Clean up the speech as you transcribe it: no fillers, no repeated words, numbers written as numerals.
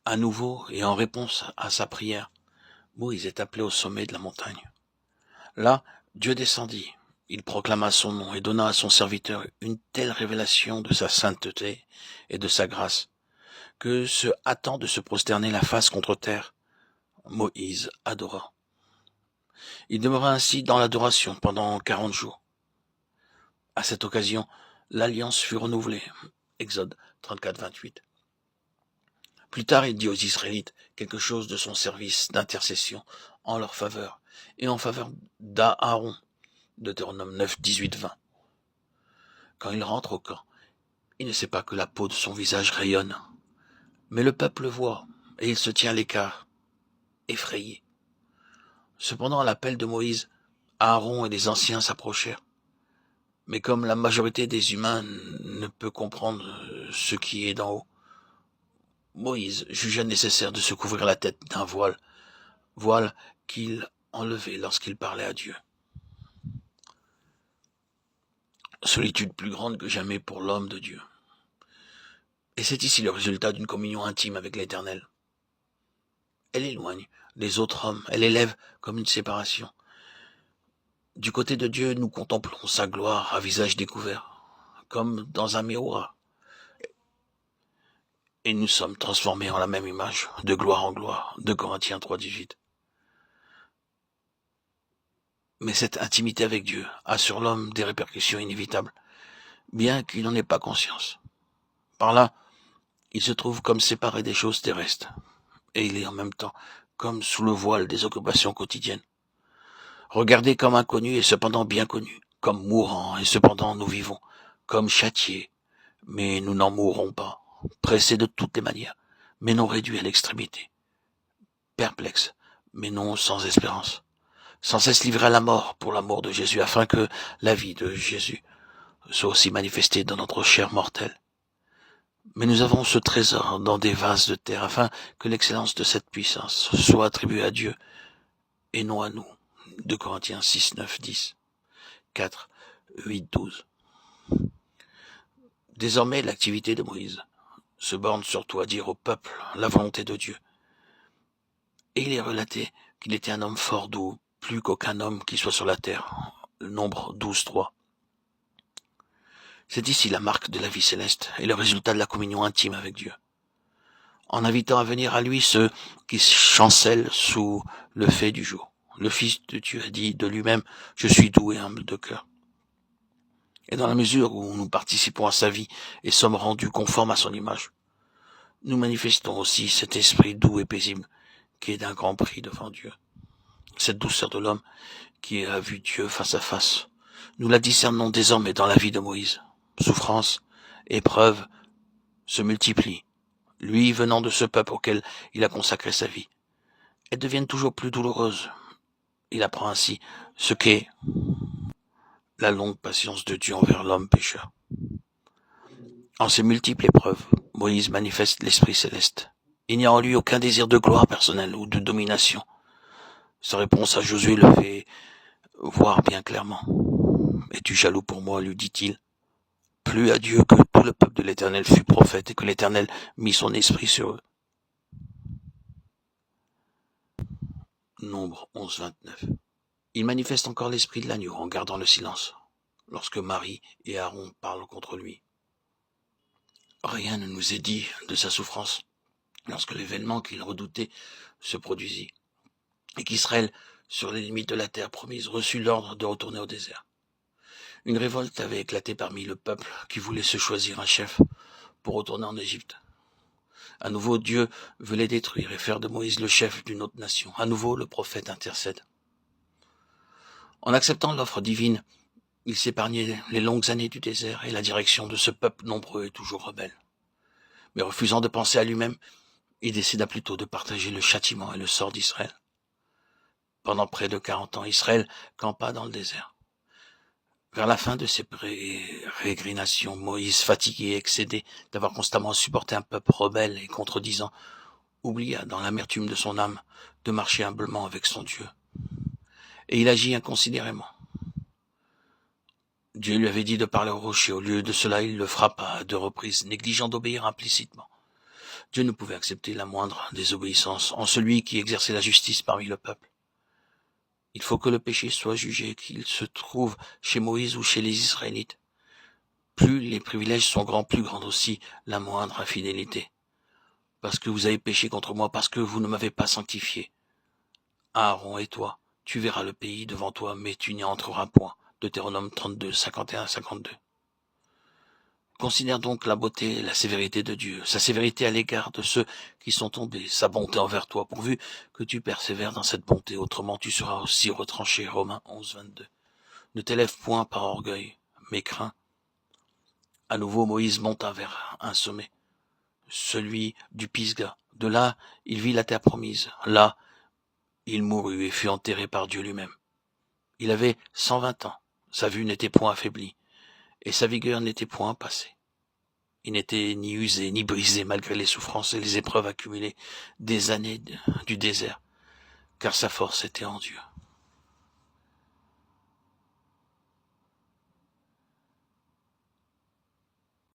À nouveau, et en réponse à sa prière, Moïse est appelé au sommet de la montagne. Là, Dieu descendit. Il proclama son nom et donna à son serviteur une telle révélation de sa sainteté et de sa grâce, que, se hâtant de se prosterner la face contre terre, Moïse adora. Il demeura ainsi dans l'adoration pendant 40 jours. À cette occasion, l'alliance fut renouvelée. Exode 34, 28. Plus tard, il dit aux Israélites quelque chose de son service d'intercession en leur faveur et en faveur d'Aaron. Deutéronome 9, 18, 20. Quand il rentre au camp, il ne sait pas que la peau de son visage rayonne. Mais le peuple voit, et il se tient à l'écart, effrayé. Cependant, à l'appel de Moïse, Aaron et les anciens s'approchèrent. Mais comme la majorité des humains ne peut comprendre ce qui est d'en haut, Moïse jugea nécessaire de se couvrir la tête d'un voile qu'il enlevait lorsqu'il parlait à Dieu. Solitude plus grande que jamais pour l'homme de Dieu. Et c'est ici le résultat d'une communion intime avec l'Éternel. Elle éloigne les autres hommes, elle élève comme une séparation. Du côté de Dieu, nous contemplons sa gloire à visage découvert, comme dans un miroir. Et nous sommes transformés en la même image, de gloire en gloire, 2 Corinthiens 3, 18. Mais cette intimité avec Dieu a sur l'homme des répercussions inévitables, bien qu'il n'en ait pas conscience. Par là, il se trouve comme séparé des choses terrestres, et il est en même temps comme sous le voile des occupations quotidiennes. Regardé comme inconnu et cependant bien connu, comme mourant et cependant nous vivons, comme châtiés, mais nous n'en mourrons pas, pressés de toutes les manières, mais non réduits à l'extrémité, perplexes, mais non sans espérance, sans cesse livrés à la mort pour l'amour de Jésus, afin que la vie de Jésus soit aussi manifestée dans notre chair mortelle. Mais nous avons ce trésor dans des vases de terre, afin que l'excellence de cette puissance soit attribuée à Dieu et non à nous. 2 Corinthiens 6, 9, 10, 4, 8, 12. Désormais, l'activité de Moïse se borne surtout à dire au peuple la volonté de Dieu. Et il est relaté qu'il était un homme fort doux, plus qu'aucun homme qui soit sur la terre. Nombre 12, 3. C'est ici la marque de la vie céleste et le résultat de la communion intime avec Dieu. En invitant à venir à lui ceux qui chancellent sous le fait du jour. Le Fils de Dieu a dit de lui-même, « Je suis doux et humble de cœur ». Et dans la mesure où nous participons à sa vie et sommes rendus conformes à son image, nous manifestons aussi cet esprit doux et paisible qui est d'un grand prix devant Dieu. Cette douceur de l'homme qui a vu Dieu face à face. Nous la discernons désormais dans la vie de Moïse. Souffrance, épreuve se multiplient. Lui venant de ce peuple auquel il a consacré sa vie. Elles deviennent toujours plus douloureuses. Il apprend ainsi ce qu'est la longue patience de Dieu envers l'homme pécheur. En ces multiples épreuves, Moïse manifeste l'Esprit céleste. Il n'y a en lui aucun désir de gloire personnelle ou de domination. Sa réponse à Josué le fait voir bien clairement. « Es-tu jaloux pour moi ?» lui dit-il. « Plut à Dieu que tout le peuple de l'Éternel fût prophète et que l'Éternel mit son esprit sur eux. » Nombre 11, 29. Il manifeste encore l'esprit de l'agneau en gardant le silence, lorsque Marie et Aaron parlent contre lui. Rien ne nous est dit de sa souffrance lorsque l'événement qu'il redoutait se produisit, et qu'Israël, sur les limites de la terre promise, reçut l'ordre de retourner au désert. Une révolte avait éclaté parmi le peuple qui voulait se choisir un chef pour retourner en Égypte. À nouveau, Dieu veut les détruire et faire de Moïse le chef d'une autre nation. À nouveau, le prophète intercède. En acceptant l'offre divine, il s'épargnait les longues années du désert et la direction de ce peuple nombreux et toujours rebelle. Mais refusant de penser à lui-même, il décida plutôt de partager le châtiment et le sort d'Israël. Pendant près de 40 ans, Israël campa dans le désert. Vers la fin de ses pérégrinations, Moïse, fatigué et excédé d'avoir constamment supporté un peuple rebelle et contredisant, oublia dans l'amertume de son âme de marcher humblement avec son Dieu. Et il agit inconsidérément. Dieu lui avait dit de parler au rocher. Au lieu de cela, il le frappa à 2 reprises, négligeant d'obéir implicitement. Dieu ne pouvait accepter la moindre désobéissance en celui qui exerçait la justice parmi le peuple. Il faut que le péché soit jugé, qu'il se trouve chez Moïse ou chez les Israélites. Plus les privilèges sont grands, plus grande aussi la moindre infidélité. Parce que vous avez péché contre moi, parce que vous ne m'avez pas sanctifié. Aaron et toi, tu verras le pays devant toi, mais tu n'y entreras point. Deutéronome 32, 51-52. Considère donc la beauté et la sévérité de Dieu, sa sévérité à l'égard de ceux qui sont tombés, sa bonté envers toi, pourvu que tu persévères dans cette bonté, autrement tu seras aussi retranché. Romains 11, 22. Ne t'élève point par orgueil, mais crains. À nouveau Moïse monta vers un sommet, celui du Pisga. De là, il vit la terre promise. Là, il mourut et fut enterré par Dieu lui-même. Il avait 120 ans, sa vue n'était point affaiblie, et sa vigueur n'était point passée. Il n'était ni usé ni brisé malgré les souffrances et les épreuves accumulées des années du désert, car sa force était en Dieu.